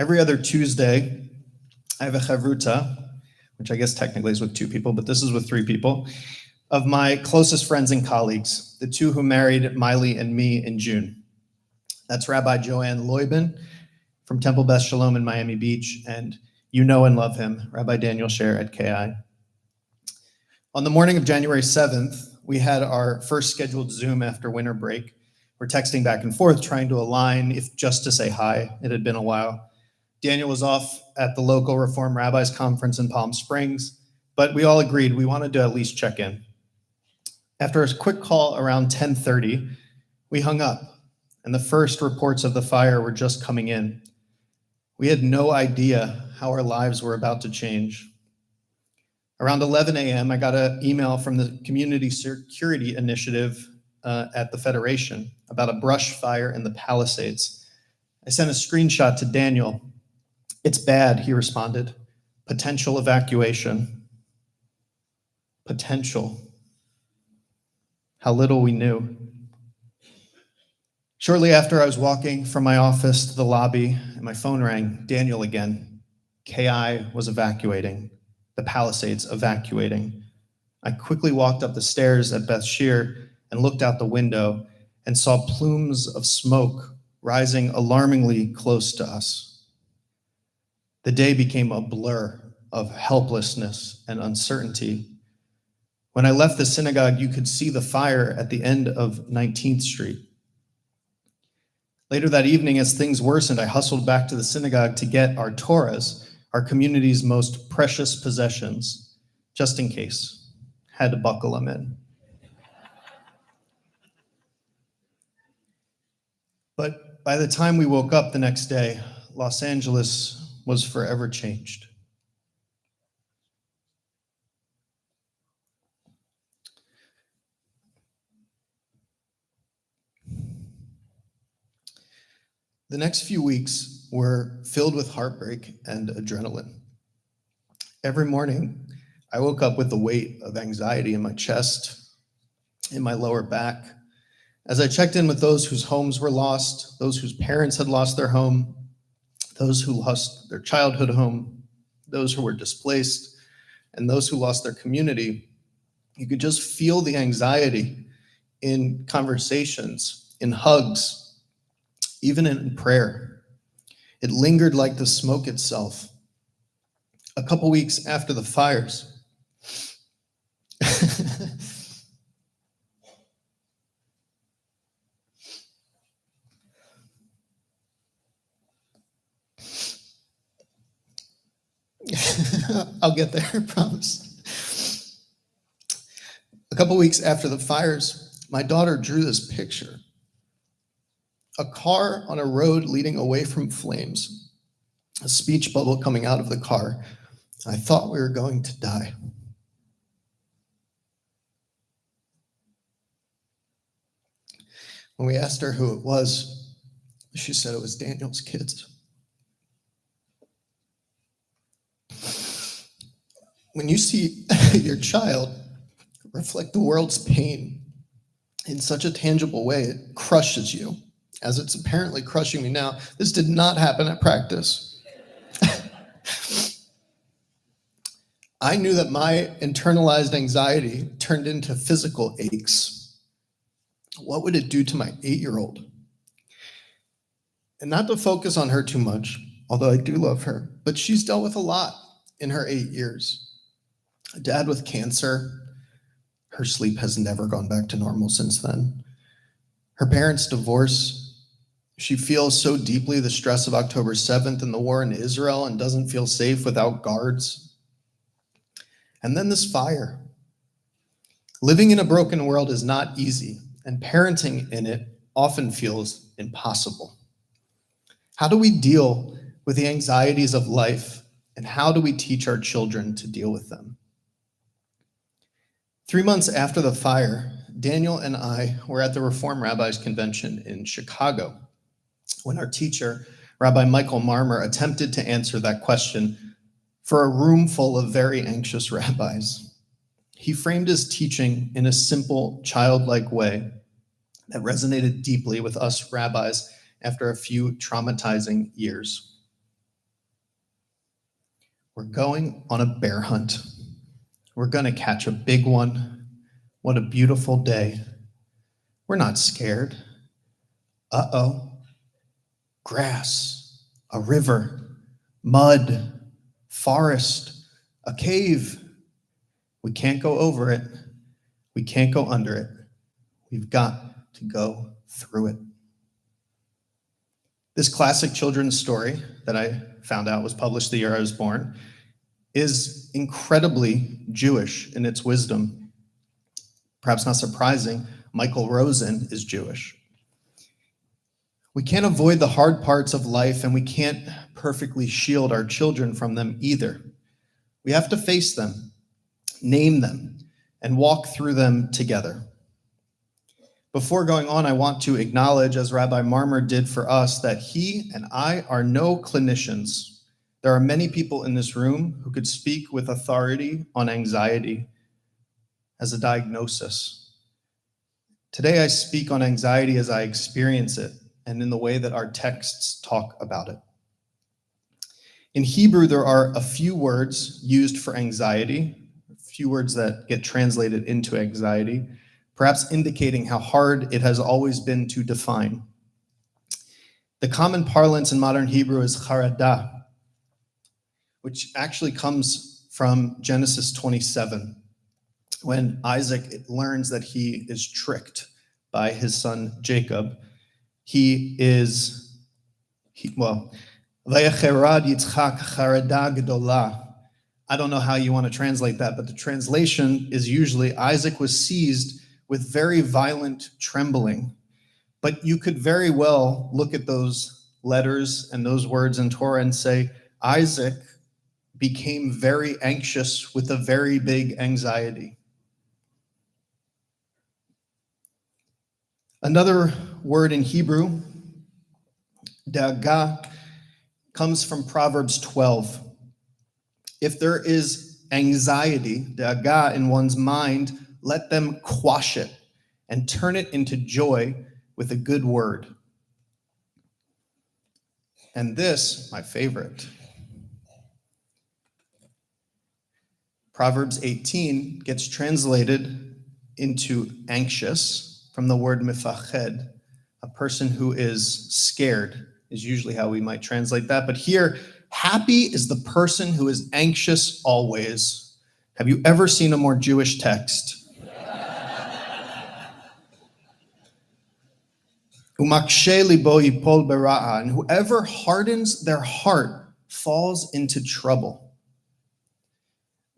Every other Tuesday, I have a chavruta, which I guess technically is with 2 people, but this is with 3 people, of my closest friends and colleagues, the 2 who married Miley and me in June. That's Rabbi Joanne Loibin from Temple Beth Shalom in Miami Beach, and you know and love him, Rabbi Daniel Sher at KI. On the morning of January 7th, we had our first scheduled Zoom after winter break. We're texting back and forth, trying to align, if just to say hi. It had been a while. Daniel was off at the local Reform Rabbis Conference in Palm Springs, but we all agreed we wanted to at least check in. After a quick call around 10:30, we hung up, and the first reports of the fire were just coming in. We had no idea how our lives were about to change. Around 11 a.m., I got an email from the Community Security Initiative at the Federation about a brush fire in the Palisades. I sent a screenshot to Daniel. "It's bad," he responded. "Potential evacuation." Potential. How little we knew. Shortly after, I was walking from my office to the lobby, and my phone rang. Daniel again. KI was evacuating. The Palisades evacuating. I quickly walked up the stairs at Beth Shear and looked out the window and saw plumes of smoke rising alarmingly close to us. The day became a blur of helplessness and uncertainty. When I left the synagogue, you could see the fire at the end of 19th Street. Later that evening, as things worsened, I hustled back to the synagogue to get our Torahs, our community's most precious possessions, just in case. Had to buckle them in. But by the time we woke up the next day, Los Angeles was forever changed. The next few weeks were filled with heartbreak and adrenaline. Every morning, I woke up with the weight of anxiety in my chest, in my lower back, as I checked in with those whose homes were lost, those whose parents had lost their home, those who lost their childhood home, those who were displaced, and those who lost their community. You could just feel the anxiety in conversations, in hugs, even in prayer. It lingered like the smoke itself. A couple weeks after the fires, I'll get there, I promise. A couple weeks after the fires, my daughter drew this picture. A car on a road leading away from flames, a speech bubble coming out of the car. I thought we were going to die. When we asked her who it was, she said it was Daniel's kids. When you see your child reflect the world's pain in such a tangible way, it crushes you, as it's apparently crushing me now. This did not happen at practice. I knew that my internalized anxiety turned into physical aches. What would it do to my 8-year-old? And not to focus on her too much, although I do love her, but she's dealt with a lot in her 8 years. A dad with cancer. Her sleep has never gone back to normal since then. Her parents' divorce. She feels so deeply the stress of October 7th and the war in Israel and doesn't feel safe without guards. And then this fire. Living in a broken world is not easy, and parenting in it often feels impossible. How do we deal with the anxieties of life, and how do we teach our children to deal with them? 3 months after the fire, Daniel and I were at the Reform Rabbis Convention in Chicago when our teacher, Rabbi Michael Marmur, attempted to answer that question for a room full of very anxious rabbis. He framed his teaching in a simple, childlike way that resonated deeply with us rabbis after a few traumatizing years. We're going on a bear hunt. We're going to catch a big one. What a beautiful day. We're not scared. Uh-oh. Grass, a river, mud, forest, a cave. We can't go over it. We can't go under it. We've got to go through it. This classic children's story that I found out was published the year I was born is incredibly Jewish in its wisdom. Perhaps not surprising, Michael Rosen is Jewish. We can't avoid the hard parts of life, and we can't perfectly shield our children from them either. We have to face them, name them, and walk through them together. Before going on, I want to acknowledge, as Rabbi Marmur did for us, that he and I are no clinicians. There are many people in this room who could speak with authority on anxiety as a diagnosis. Today, I speak on anxiety as I experience it and in the way that our texts talk about it. In Hebrew, there are a few words used for anxiety, a few words that get translated into anxiety, perhaps indicating how hard it has always been to define. The common parlance in modern Hebrew is charada, which actually comes from Genesis 27, when Isaac learns that he is tricked by his son Jacob. Vayecherad Yitzchak charada gedola. I don't know how you want to translate that, but the translation is usually Isaac was seized with very violent trembling. But you could very well look at those letters and those words in Torah and say, Isaac became very anxious with a very big anxiety. Another word in Hebrew, da'aga, comes from Proverbs 12. If there is anxiety, da'aga, in one's mind, let them quash it and turn it into joy with a good word. And this, my favorite, Proverbs 18 gets translated into anxious from the word mifached. A person who is scared is usually how we might translate that. But here, happy is the person who is anxious always. Have you ever seen a more Jewish text? Umakshe libo yipol bera'a, and whoever hardens their heart falls into trouble.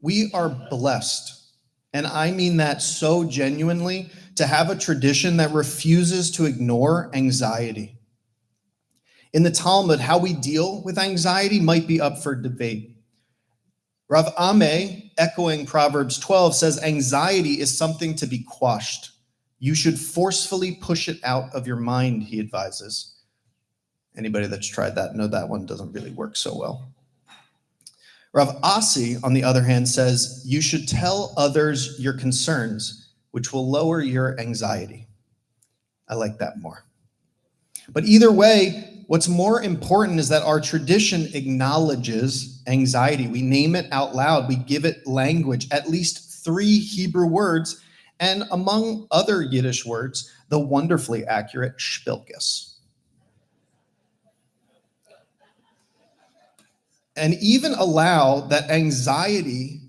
We are blessed, and I mean that so genuinely, to have a tradition that refuses to ignore anxiety. In the Talmud, how we deal with anxiety might be up for debate. Rav Ame, echoing Proverbs 12, says anxiety is something to be quashed. You should forcefully push it out of your mind, he advises. Anybody that's tried that know that one doesn't really work so well. Rav Asi, on the other hand, says you should tell others your concerns, which will lower your anxiety. I like that more. But either way, what's more important is that our tradition acknowledges anxiety. We name it out loud. We give it language, at least 3 Hebrew words, and among other Yiddish words, the wonderfully accurate shpilkes. And even allow that anxiety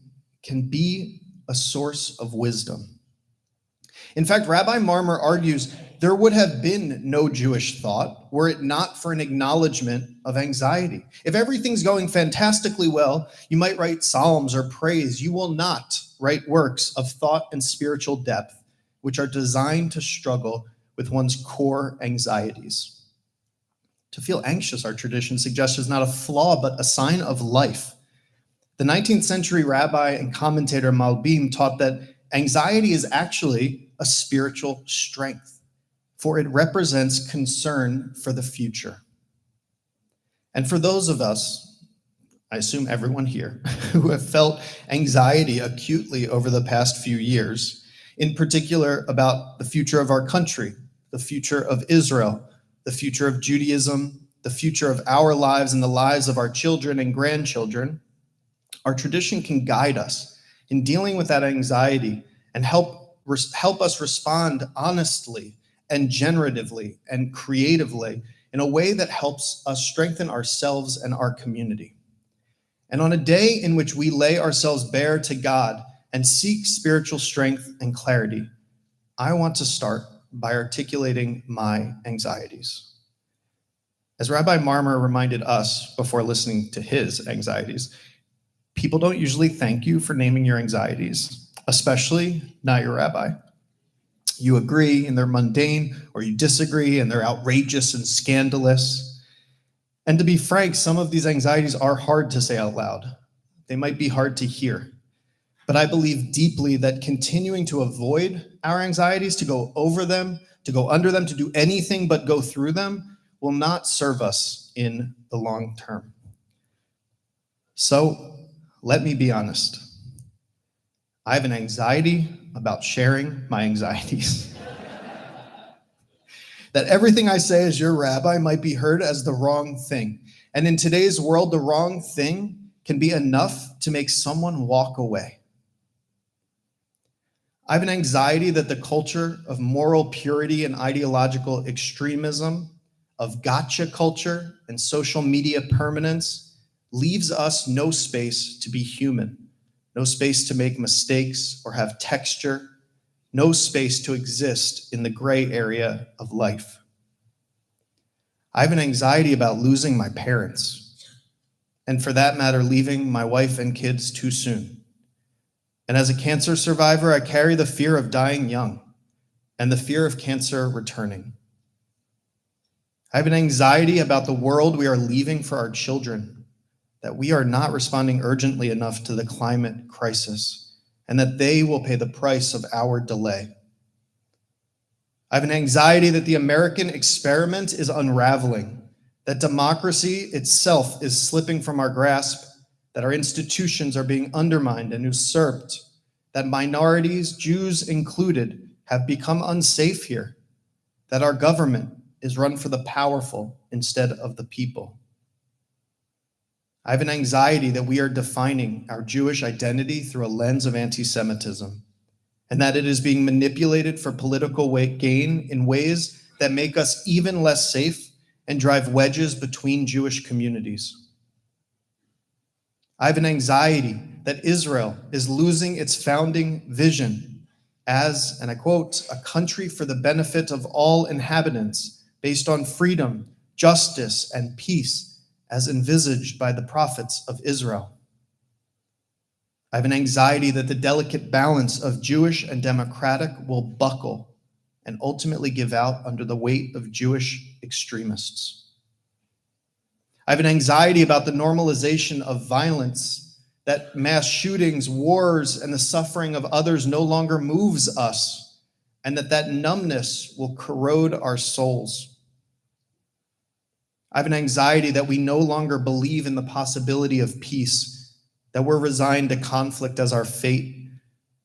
can be a source of wisdom. In fact, Rabbi Marmur argues there would have been no Jewish thought were it not for an acknowledgement of anxiety. If everything's going fantastically well, you might write psalms or praise. You will not write works of thought and spiritual depth, which are designed to struggle with one's core anxieties. To feel anxious, our tradition suggests, is not a flaw, but a sign of life. The 19th century rabbi and commentator Malbim taught that anxiety is actually a spiritual strength, for it represents concern for the future. And for those of us, I assume everyone here, who have felt anxiety acutely over the past few years, in particular about the future of our country, the future of Israel, the future of Judaism, the future of our lives and the lives of our children and grandchildren, Our tradition can guide us in dealing with that anxiety and help us respond honestly and generatively and creatively in a way that helps us strengthen ourselves and our community. And on a day in which we lay ourselves bare to God and seek spiritual strength and clarity, I want to start by articulating my anxieties. As Rabbi Marmur reminded us before listening to his anxieties, people don't usually thank you for naming your anxieties, especially not your rabbi. You agree and they're mundane, or you disagree and they're outrageous and scandalous. And to be frank, some of these anxieties are hard to say out loud. They might be hard to hear. But I believe deeply that continuing to avoid our anxieties, to go over them, to go under them, to do anything but go through them, will not serve us in the long term. So let me be honest. I have an anxiety about sharing my anxieties. That everything I say as your rabbi might be heard as the wrong thing. And in today's world, the wrong thing can be enough to make someone walk away. I have an anxiety that the culture of moral purity and ideological extremism, of gotcha culture and social media permanence, leaves us no space to be human, no space to make mistakes or have texture, no space to exist in the gray area of life. I have an anxiety about losing my parents, and for that matter, leaving my wife and kids too soon. And as a cancer survivor, I carry the fear of dying young and the fear of cancer returning. I have an anxiety about the world we are leaving for our children, that we are not responding urgently enough to the climate crisis, and that they will pay the price of our delay. I have an anxiety that the American experiment is unraveling, that democracy itself is slipping from our grasp, that our institutions are being undermined and usurped, that minorities, Jews included, have become unsafe here, that our government is run for the powerful instead of the people. I have an anxiety that we are defining our Jewish identity through a lens of anti-Semitism, and that it is being manipulated for political gain in ways that make us even less safe and drive wedges between Jewish communities. I have an anxiety that Israel is losing its founding vision as, and I quote, a country for the benefit of all inhabitants based on freedom, justice, and peace as envisaged by the prophets of Israel. I have an anxiety that the delicate balance of Jewish and democratic will buckle and ultimately give out under the weight of Jewish extremists. I have an anxiety about the normalization of violence, that mass shootings, wars, and the suffering of others no longer moves us, and that numbness will corrode our souls. I have an anxiety that we no longer believe in the possibility of peace, that we're resigned to conflict as our fate,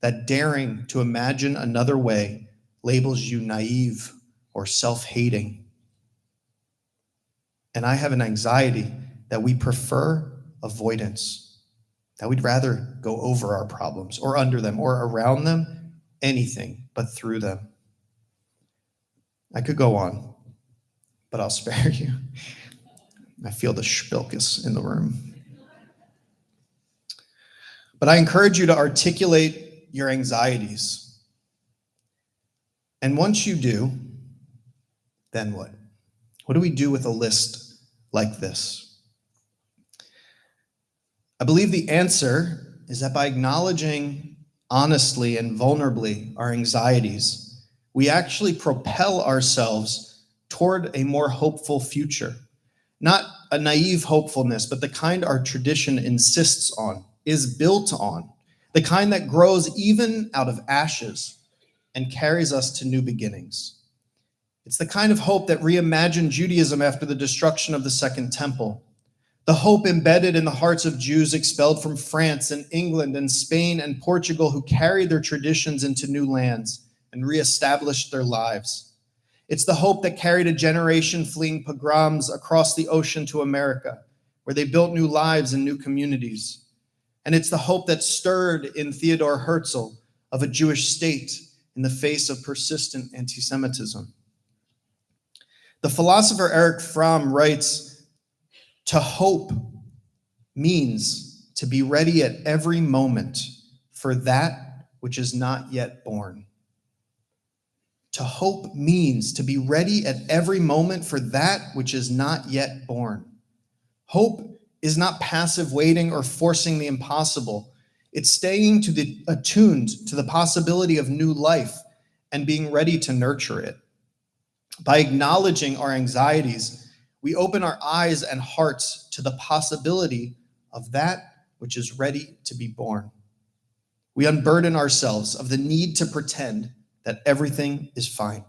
that daring to imagine another way labels you naive or self-hating. And I have an anxiety that we prefer avoidance, that we'd rather go over our problems or under them or around them, anything but through them. I could go on, but I'll spare you. I feel the spilkus in the room. But I encourage you to articulate your anxieties. And once you do, then what? What do we do with a list like this? I believe the answer is that by acknowledging honestly and vulnerably our anxieties, we actually propel ourselves toward a more hopeful future. Not a naive hopefulness, but the kind our tradition insists on, is built on, the kind that grows even out of ashes and carries us to new beginnings. It's the kind of hope that reimagined Judaism after the destruction of the Second Temple. The hope embedded in the hearts of Jews expelled from France and England and Spain and Portugal who carried their traditions into new lands and reestablished their lives. It's the hope that carried a generation fleeing pogroms across the ocean to America, where they built new lives and new communities. And it's the hope that stirred in Theodor Herzl of a Jewish state in the face of persistent anti-Semitism. The philosopher Erich Fromm writes, "To hope means to be ready at every moment for that which is not yet born." To hope means to be ready at every moment for that which is not yet born. Hope is not passive waiting or forcing the impossible. It's staying attuned to the possibility of new life and being ready to nurture it. By acknowledging our anxieties, we open our eyes and hearts to the possibility of that which is ready to be born. We unburden ourselves of the need to pretend that everything is fine.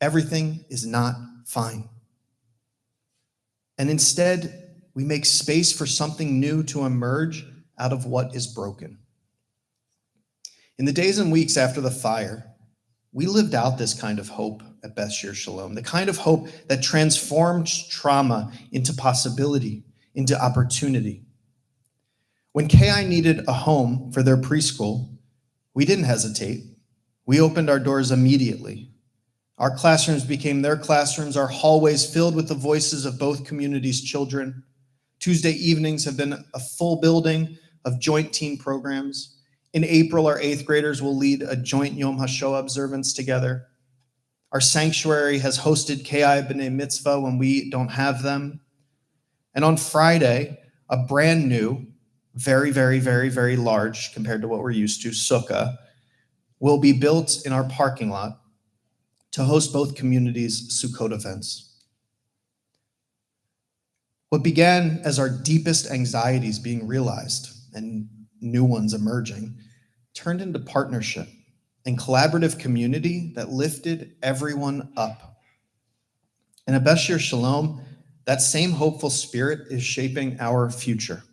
Everything is not fine. And instead, we make space for something new to emerge out of what is broken. In the days and weeks after the fire, we lived out this kind of hope at Beth Shear Shalom, the kind of hope that transforms trauma into possibility, into opportunity. When KI needed a home for their preschool, we didn't hesitate. We opened our doors immediately. Our classrooms became their classrooms, our hallways filled with the voices of both communities' children. Tuesday evenings have been a full building of joint teen programs. In April, our 8th graders will lead a joint Yom HaShoah observance together. Our sanctuary has hosted KI B'nai Mitzvah when we don't have them. And on Friday, a brand new, very, very, very, very large, compared to what we're used to, sukkah, will be built in our parking lot to host both communities' Sukkot events. What began as our deepest anxieties being realized and new ones emerging turned into partnership and collaborative community that lifted everyone up. And at Beth Shear Shalom, that same hopeful spirit is shaping our future.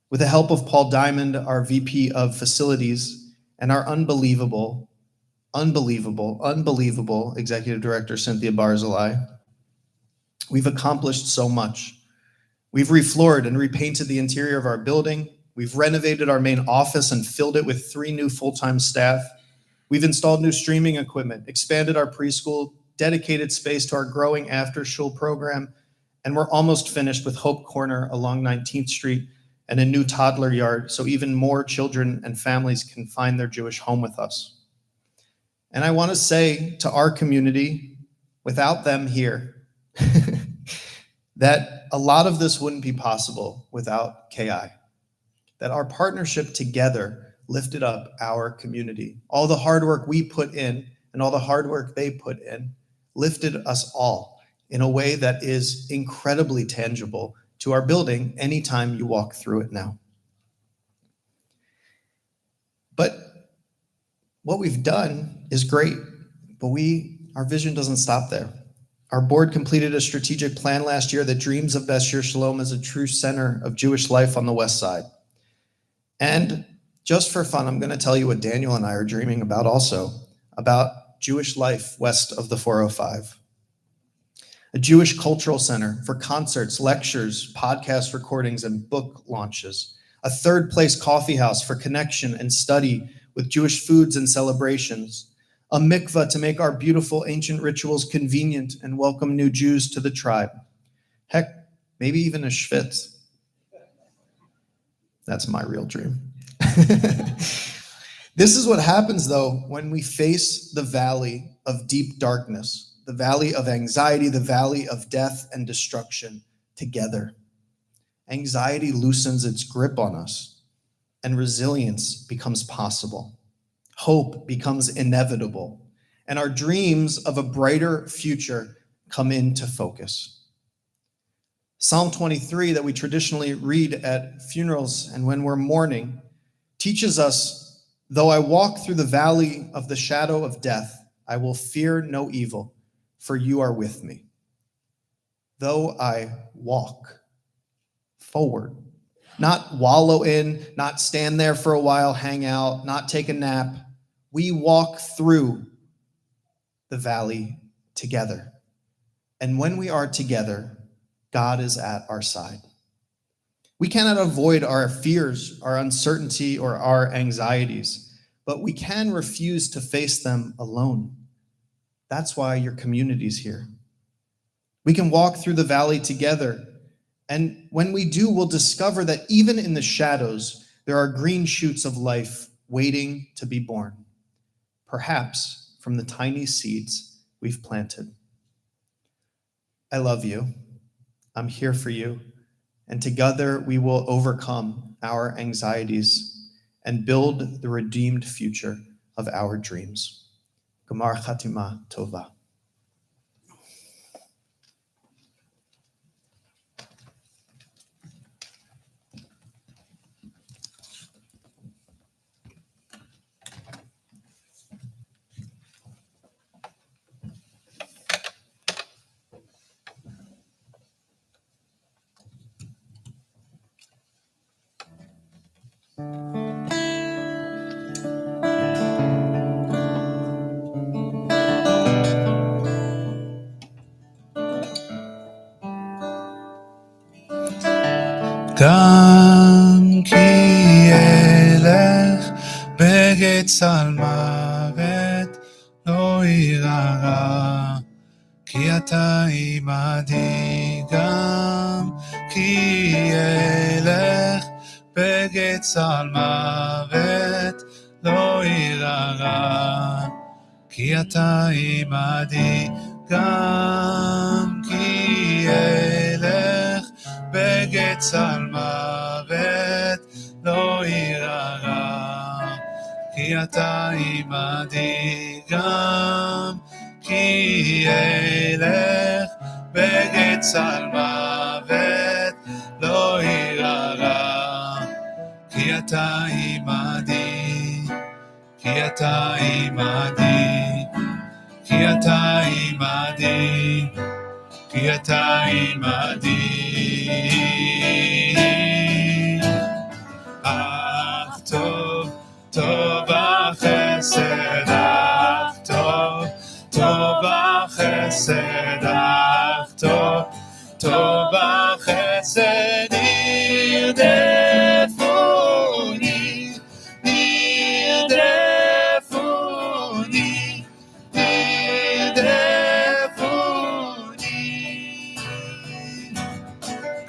With the help of Paul Diamond, our VP of Facilities, and our unbelievable Executive Director, Cynthia Barzilai, we've accomplished so much. We've refloored and repainted the interior of our building. We've renovated our main office and filled it with 3 new full-time staff. We've installed new streaming equipment, expanded our preschool, dedicated space to our growing after-school program, and we're almost finished with Hope Corner along 19th Street and a new toddler yard so even more children and families can find their Jewish home with us. And I want to say to our community, without them here, that a lot of this wouldn't be possible without KI. That our partnership together lifted up our community. All the hard work we put in and all the hard work they put in lifted us all in a way that is incredibly tangible to our building anytime you walk through it now. But what we've done is great, but our vision doesn't stop there. Our board completed a strategic plan last year that dreams of Beth Shear Shalom as a true center of Jewish life on the West Side. And just for fun, I'm going to tell you what Daniel and I are dreaming about also, about Jewish life west of the 405. A Jewish cultural center for concerts, lectures, podcast recordings, and book launches. A third place coffee house for connection and study with Jewish foods and celebrations. A mikveh to make our beautiful ancient rituals convenient and welcome new Jews to the tribe. Heck, maybe even a shvitz. That's my real dream. This is what happens, though, when we face the valley of deep darkness, the valley of anxiety, the valley of death and destruction together. Anxiety loosens its grip on us, and resilience becomes possible. Hope becomes inevitable, and our dreams of a brighter future come into focus. Psalm 23 that we traditionally read at funerals and when we're mourning teaches us, though I walk through the valley of the shadow of death, I will fear no evil, for you are with me. Though I walk forward, not wallow in, not stand there for a while, hang out, not take a nap. We walk through the valley together. And when we are together, God is at our side. We cannot avoid our fears, our uncertainty, or our anxieties, but we can refuse to face them alone. That's why your community's here. We can walk through the valley together, and when we do, we'll discover that even in the shadows, there are green shoots of life waiting to be born, perhaps from the tiny seeds we've planted. I love you. I'm here for you. And together we will overcome our anxieties and build the redeemed future of our dreams. Gemar Chatima Tova. גם כי אלך בגיא צלמוות לא ירא, כי אתה עמדי. גם כי אלך בגיא צלמוות לא ירא, כי אתה עמדי. גם כי אלך בגיא צלמוות לא ירא, כי אתה עמדי. גם כי אלך בגיא צלמוות לא ירא, כי אתה עמדי. כי אתה עמדי, כי אתה עמדי, כי אתה עמדי. אך טוב, טוב החסד, אך טוב, טוב החסד, אך טוב, טוב החסד. נרדפוני, נרדפוני, נרדפוני,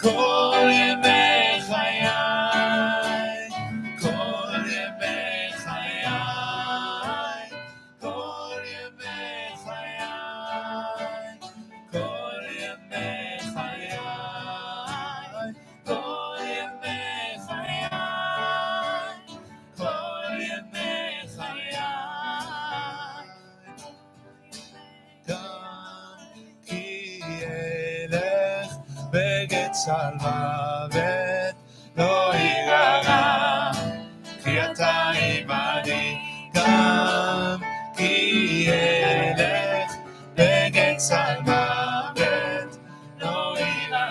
כל ימי חיי, כל ימי חיי, כל ימי חיי, כל ימי חיי, כל ימי חיי, כל ימי חיי. גם כי אלך בגיא צלמוות לא ירא, כי אתה עמדי. גם כי אלך בגיא צלמוות לא ירא,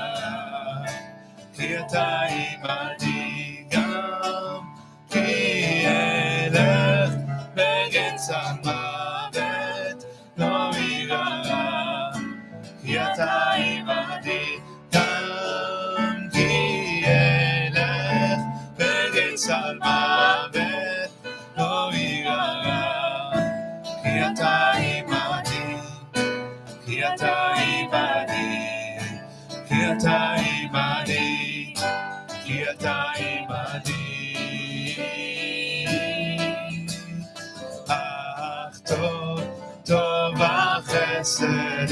כי אתה עמדי. גם כי אלך בגיא צלמוות לא ירא, כי אתה עמדי. גם כי אלך בגיא צלמוות לא ירא, כי אתה עמדי. כי אתה עמדי, כי אתה עמדי, כי אתה עמדי. אך טוב, טוב החסד.